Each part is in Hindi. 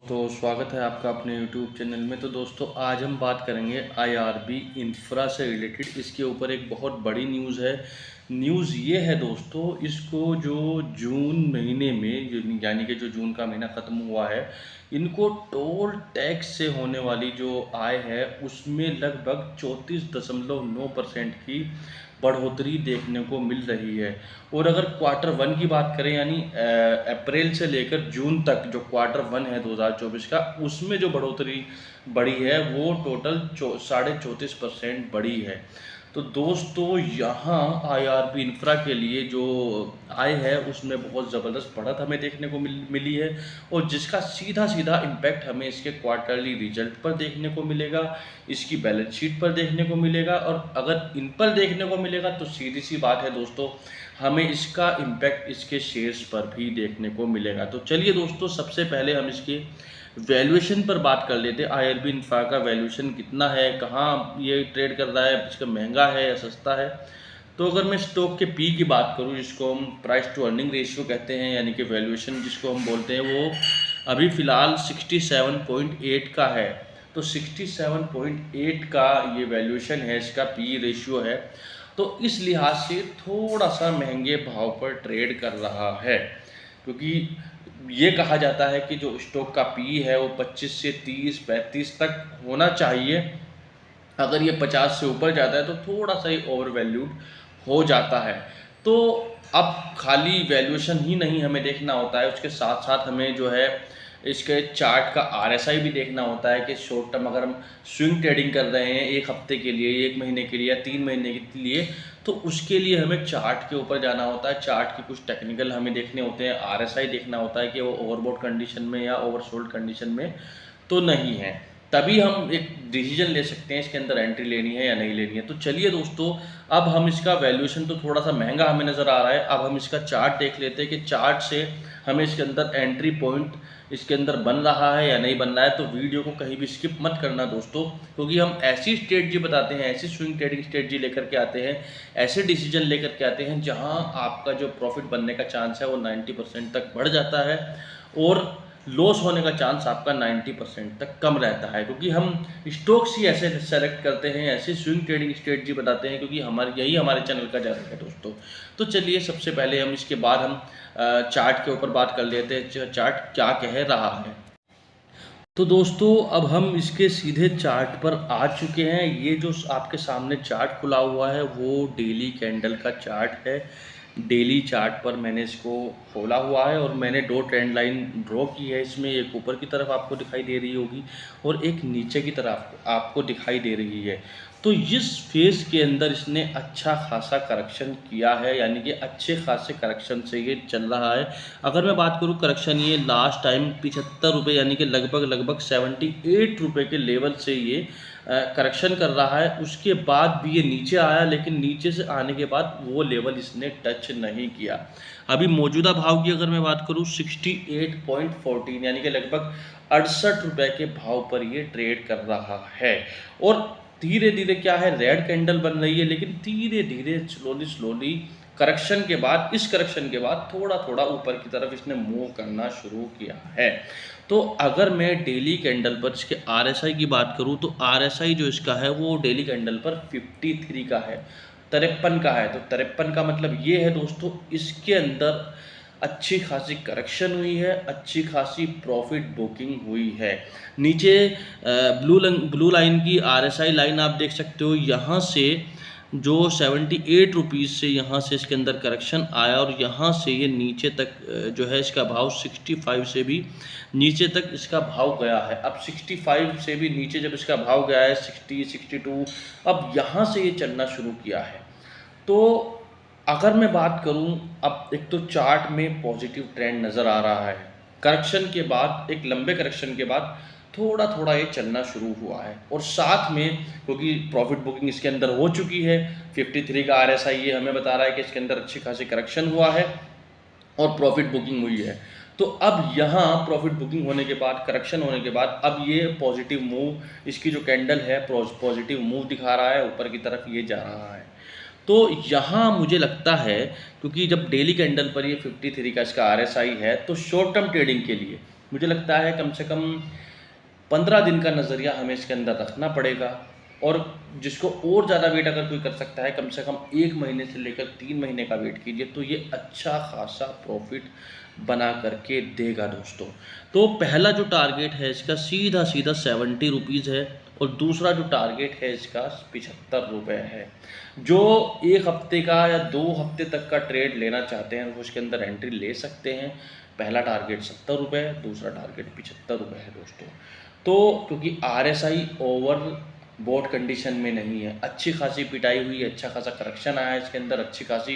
तो स्वागत है आपका अपने YouTube चैनल में। तो दोस्तों आज हम बात करेंगे IRB इंफ्रा से रिलेटेड। इसके ऊपर एक बहुत बड़ी न्यूज़ है। न्यूज़ ये है दोस्तों, इसको जो जून महीने में यानी कि जो जून का महीना ख़त्म हुआ है, इनको टोल टैक्स से होने वाली जो आय है उसमें लगभग 34.9% की बढ़ोतरी देखने को मिल रही है। और अगर क्वार्टर वन की बात करें यानी अप्रैल से लेकर जून तक जो क्वार्टर वन है 2024 का, उसमें जो बढ़ोतरी बढ़ी है वो टोटल 34.5% बढ़ी है। तो दोस्तों यहाँ IRB इंफ्रा के लिए जो आय है उसमें बहुत ज़बरदस्त बढ़त हमें देखने को मिली है, और जिसका सीधा सीधा इम्पैक्ट हमें इसके क्वार्टरली रिजल्ट पर देखने को मिलेगा, इसकी बैलेंस शीट पर देखने को मिलेगा। और अगर इन पर देखने को मिलेगा तो सीधी सी बात है दोस्तों, हमें इसका इम्पैक्ट इसके शेयर्स पर भी देखने को मिलेगा। तो चलिए दोस्तों, सबसे पहले हम इसके वैल्यूएशन पर बात कर लेते हैं। IRB इंफ्रा का वैल्यूएशन कितना है, कहाँ ये ट्रेड कर रहा है, इसका महंगा है या सस्ता है। तो अगर मैं स्टॉक के पी की बात करूँ, जिसको हम प्राइस टू अर्निंग रेशियो कहते हैं, यानी कि वैल्यूएशन जिसको हम बोलते हैं, वो अभी फ़िलहाल 67.8 का है। तो 67.8 का ये वैल्यूएशन है, इसका पी रेशियो है। तो इस लिहाज से थोड़ा सा महंगे भाव पर ट्रेड कर रहा है, क्योंकि ये कहा जाता है कि जो स्टॉक का पी है वो 25 से 30 35 तक होना चाहिए। अगर ये 50 से ऊपर जाता है तो थोड़ा सा ही ओवर वैल्यूड हो जाता है। तो अब खाली वैल्यूएशन ही नहीं हमें देखना होता है, उसके साथ साथ हमें जो है इसके चार्ट का RSI भी देखना होता है कि शॉर्ट टर्म अगर हम स्विंग ट्रेडिंग कर रहे हैं एक हफ्ते के लिए, एक महीने के लिए या 3 महीने के लिए, तो उसके लिए हमें चार्ट के ऊपर जाना होता है। चार्ट के कुछ टेक्निकल हमें देखने होते हैं, RSI देखना होता है कि वो ओवरबॉट कंडीशन में या ओवरसोल्ड कंडीशन में तो नहीं है, तभी हम एक डिसीजन ले सकते हैं इसके अंदर एंट्री लेनी है या नहीं लेनी है। तो चलिए दोस्तों, अब हम इसका वैल्यूएशन तो थोड़ा सा महंगा हमें नज़र आ रहा है, अब हम इसका चार्ट देख लेते हैं कि चार्ट से हमें इसके अंदर एंट्री पॉइंट इसके अंदर बन रहा है या नहीं बन रहा है। तो वीडियो को कहीं भी स्किप मत करना दोस्तों, क्योंकि हम ऐसी स्ट्रेटजी बताते हैं, ऐसी स्विंग ट्रेडिंग स्ट्रेटजी लेकर के आते हैं, ऐसे डिसीजन लेकर के आते हैं जहां आपका जो प्रॉफिट बनने का चांस है वो 90% तक बढ़ जाता है, और लॉस होने का चांस आपका 90% तक कम रहता है। क्योंकि हम स्टॉक्स ही ऐसे सेलेक्ट करते हैं, ऐसे स्विंग ट्रेडिंग स्ट्रेटजी बताते हैं, क्योंकि यही हमारे चैनल का जादू है दोस्तों। तो चलिए सबसे पहले हम इसके बाद हम चार्ट के ऊपर बात कर लेते हैं, चार्ट क्या कह रहा है। तो दोस्तों अब हम इसके सीधे चार्ट पर आ चुके हैं। ये जो आपके सामने चार्ट खुला हुआ है वो डेली कैंडल का चार्ट है। डेली चार्ट पर मैंने इसको खोला हुआ है और मैंने दो ट्रेंड लाइन ड्रॉ की है इसमें। एक ऊपर की तरफ आपको दिखाई दे रही होगी और एक नीचे की तरफ आपको दिखाई दे रही है। तो इस फेज़ के अंदर इसने अच्छा खासा करेक्शन किया है, यानी कि अच्छे खासे करेक्शन से ये चल रहा है। अगर मैं बात करूँ करेक्शन, ये लास्ट टाइम 75 रुपये यानी कि लगभग 78 रुपये के लेवल से ये करेक्शन कर रहा है। उसके बाद भी ये नीचे आया, लेकिन नीचे से आने के बाद वो लेवल इसने टच नहीं किया। अभी मौजूदा भाव की अगर मैं बात करूँ 68.14 यानी कि लगभग 68 रुपये के भाव पर ये ट्रेड कर रहा है। और धीरे धीरे क्या है, रेड कैंडल बन रही है, लेकिन धीरे धीरे स्लोली करेक्शन के बाद, इस करेक्शन के बाद थोड़ा थोड़ा ऊपर की तरफ इसने मूव करना शुरू किया है। तो अगर मैं डेली कैंडल पर इसके RSI की बात करूं तो RSI जो इसका है वो डेली कैंडल पर 53 का है, 53 का है। तो 53 का मतलब ये है दोस्तों, इसके अंदर अच्छी खासी करेक्शन हुई है, अच्छी खासी प्रॉफिट बुकिंग हुई है। नीचे ब्लू लाइन की RSI लाइन आप देख सकते हो, यहाँ से जो 78 रुपीज़ से यहाँ से इसके अंदर करेक्शन आया, और यहाँ से ये नीचे तक जो है इसका भाव 65 से भी नीचे तक इसका भाव गया है। अब 65 से भी नीचे जब इसका भाव गया है 60 62, अब यहाँ से ये चलना शुरू किया है। तो अगर मैं बात करूं, अब एक तो चार्ट में पॉजिटिव ट्रेंड नज़र आ रहा है, करेक्शन के बाद, एक लंबे करेक्शन के बाद थोड़ा थोड़ा ये चलना शुरू हुआ है। और साथ में क्योंकि प्रॉफिट बुकिंग इसके अंदर हो चुकी है, 53 का RSI ये हमें बता रहा है कि इसके अंदर अच्छी खासी करेक्शन हुआ है और प्रॉफिट बुकिंग हुई है। तो अब यहाँ प्रॉफिट बुकिंग होने के बाद, करेक्शन होने के बाद, अब ये पॉजिटिव मूव, इसकी जो कैंडल है पॉजिटिव मूव दिखा रहा है, ऊपर की तरफ ये जा रहा है। तो यहाँ मुझे लगता है, क्योंकि जब डेली कैंडल पर ये 53 का इसका RSI है, तो शॉर्ट टर्म ट्रेडिंग के लिए मुझे लगता है कम से कम 15 दिन का नज़रिया हमें इसके अंदर रखना पड़ेगा। और जिसको और ज़्यादा वेट अगर कोई कर सकता है, कम से कम 1 महीने से लेकर 3 महीने का वेट कीजिए, तो ये अच्छा खासा प्रॉफिट बना करके देगा दोस्तों। तो पहला जो टारगेट है इसका सीधा सीधा 70 रुपीज़ है, और दूसरा जो टारगेट है इसका 75 रुपये है। जो 1 हफ्ते का या 2 हफ्ते तक का ट्रेड लेना चाहते हैं वो उसके अंदर एंट्री ले सकते हैं। पहला टारगेट 70 रुपये है, दूसरा टारगेट 75 रुपये है दोस्तों। तो क्योंकि RSI ओवर बोट कंडीशन में नहीं है, अच्छी खासी पिटाई हुई है, अच्छा खासा करेक्शन आया है इसके अंदर, अच्छी खासी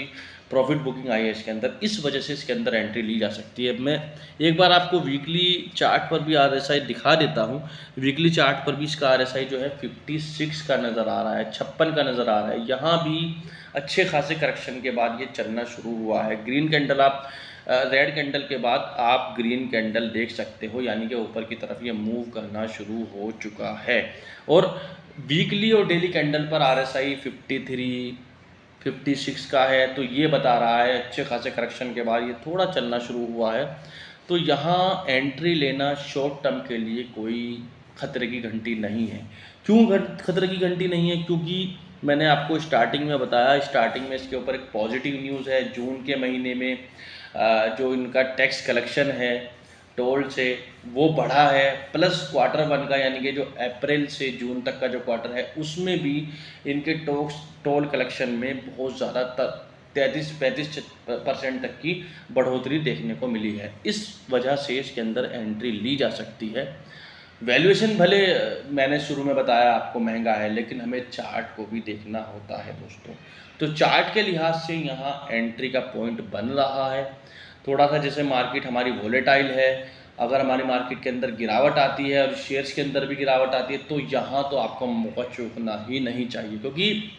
प्रॉफिट बुकिंग आई है इसके अंदर, इस वजह से इसके अंदर एंट्री ली जा सकती है। मैं एक बार आपको वीकली चार्ट पर भी RSI दिखा देता हूँ। वीकली चार्ट पर भी इसका RSI जो है 56 का नज़र आ रहा है, 56 का नज़र आ रहा है। यहाँ भी अच्छे खासे करेक्शन के बाद ये चलना शुरू हुआ है। ग्रीन कैंडल आप रेड कैंडल के बाद आप ग्रीन कैंडल देख सकते हो, यानी कि ऊपर की तरफ ये मूव करना शुरू हो चुका है। और वीकली और डेली कैंडल पर RSI 53 56 का है, तो ये बता रहा है अच्छे खासे करेक्शन के बाद ये थोड़ा चलना शुरू हुआ है। तो यहाँ एंट्री लेना शॉर्ट टर्म के लिए कोई खतरे की घंटी नहीं है। क्यों खतरे की घंटी नहीं है? क्योंकि मैंने आपको स्टार्टिंग में बताया, स्टार्टिंग में इसके ऊपर एक पॉजिटिव न्यूज़ है। जून के महीने में जो इनका टैक्स कलेक्शन है टोल से वो बढ़ा है, प्लस क्वार्टर 1 का यानी कि जो अप्रैल से जून तक का जो क्वार्टर है उसमें भी इनके टोल कलेक्शन में बहुत ज़्यादा 33-35% तक की बढ़ोतरी देखने को मिली है। इस वजह से इसके अंदर एंट्री ली जा सकती है। वैल्यूएशन भले मैंने शुरू में बताया आपको महंगा है, लेकिन हमें चार्ट को भी देखना होता है दोस्तों। तो चार्ट के लिहाज से यहाँ एंट्री का पॉइंट बन रहा है। थोड़ा सा जैसे मार्केट हमारी वोलेटाइल है, अगर हमारी मार्केट के अंदर गिरावट आती है और शेयर्स के अंदर भी गिरावट आती है, तो यहाँ तो आपको मौका चूकना ही नहीं चाहिए। क्योंकि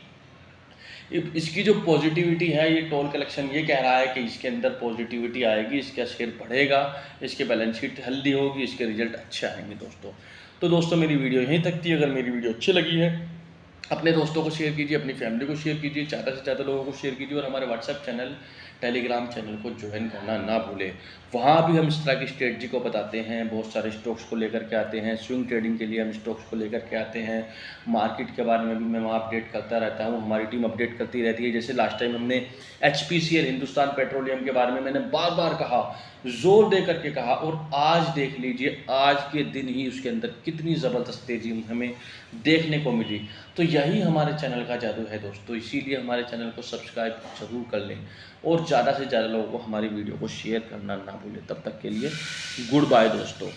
इसकी जो पॉजिटिविटी है, ये टोल कलेक्शन ये कह रहा है कि इसके अंदर पॉजिटिविटी आएगी, इसका शेयर बढ़ेगा, इसके बैलेंस शीट हेल्दी होगी, इसके रिजल्ट अच्छे आएंगे दोस्तों। तो दोस्तों मेरी वीडियो यहीं तक थी। अगर मेरी वीडियो अच्छी लगी है, अपने दोस्तों को शेयर कीजिए, अपनी फैमिली को शेयर कीजिए, ज़्यादा से ज़्यादा लोगों को शेयर कीजिए, और हमारे व्हाट्सएप चैनल, टेलीग्राम चैनल को ज्वाइन करना ना भूलें। वहाँ भी हम इस तरह की स्ट्रेटजी को बताते हैं, बहुत सारे स्टॉक्स को लेकर के आते हैं, स्विंग ट्रेडिंग के लिए हम स्टॉक्स को लेकर के आते हैं, मार्केट के बारे में भी मैं वहाँ अपडेट करता रहता हूँ, हमारी टीम अपडेट करती रहती है। जैसे लास्ट टाइम हमने HPCL हिंदुस्तान पेट्रोलियम के बारे में मैंने बार बार कहा, जोर दे करके कहा, और आज देख लीजिए आज के दिन ही उसके अंदर कितनी ज़बरदस्त तेज़ी हमें देखने को मिली। तो यही हमारे चैनल का जादू है दोस्तों, इसीलिए हमारे चैनल को सब्सक्राइब ज़रूर कर लें, और ज़्यादा से ज़्यादा लोगों को हमारी वीडियो को शेयर करना ना भूलें। तब तक के लिए गुड बाय दोस्तों।